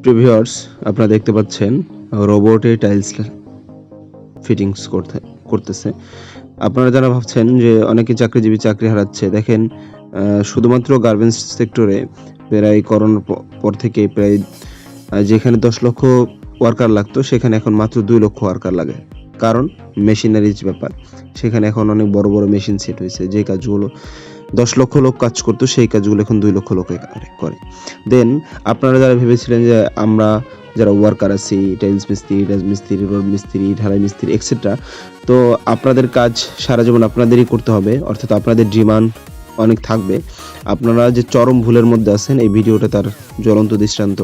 Previewers, আপনারা দেখতে পাচ্ছেন রোবটে টাইলস ফিটিংস করতেছে। আপনারা যারা ভাবছেন যে অনেকে চাকরিজীবী চাকরি হারাচ্ছে, দেখেন শুধুমাত্র গার্মেন্টস সেক্টরে প্রায় করোনার পর থেকে প্রায় যেখানে 10 লক্ষ ওয়ার্কার লাগতো সেখানে এখন মাত্র 2 লক্ষ ওয়ার্কার লাগে। কারণ মেশিনারিজ ব্যাপার। সেখানে এখন অনেক বড় বড় মেশিন সেট হয়েছে, যে কাজগুলো 10 লক্ষ লোক কাজ করতো সেই কাজগুলো এখন 2 লক্ষ লোকে করে। দেন আপনারা যারা ভেবেছিলেন যে আমরা যারা ওয়ার্কার আছি, টাইলস মিস্ত্রি, রাজমিস্ত্রি, রড মিস্ত্রি, ঢালাই মিস্ত্রি এক্সেট্রা, তো আপনাদের কাজ সারা জীবন আপনাদেরই করতে হবে, অর্থাৎ আপনাদের ডিমান্ড অনেক থাকবে। আপনারা যে চরম ভুলের মধ্যে আছেন, এই ভিডিওটা তার জ্বলন্ত দৃষ্টান্ত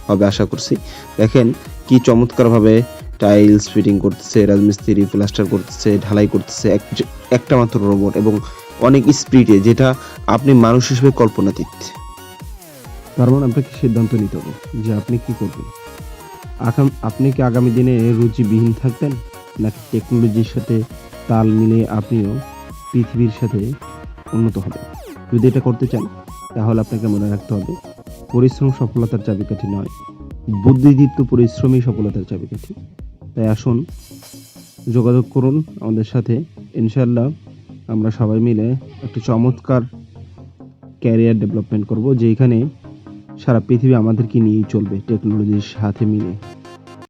হবে আশা করছি। দেখেন কি চমৎকারভাবে টাইলস ফিটিং করতেছে, রাজমিস্ত্রি প্লাস্টার করতেছে, ঢালাই করতেছে একটা মাত্র রোবট, এবং অনেক স্পিডে, যেটা আপনি মানুষ হিসেবে কল্পনাতীত। তার মানে আপনাকে সিদ্ধান্ত নিতে হবে যে আপনি কি করবেন। আপনি কি আগামী দিনে রুচিবিহীন থাকবেন, নাকি টেকনোলজির সাথে তাল মিলিয়ে আপনিও পৃথিবীর সাথে উন্নত হবেন? যদি এটা করতে চান তাহলে আপনাকে মনে রাখতে হবে, পরিশ্রম সফলতার চাবিকাঠি নয়, বুদ্ধিদীপ্ত পরিশ্রমই সফলতার চাবিকাঠি। তাই আসুন যোগাযোগ করুন আমাদের সাথে, ইনশাল্লাহ আমরা সবাই মিলে একটা চমৎকার ক্যারিয়ার ডেভেলপমেন্ট করব, যেখানে সারা পৃথিবী আমাদেরকে নিয়েই চলবে টেকনোলজির সাথে মিলে।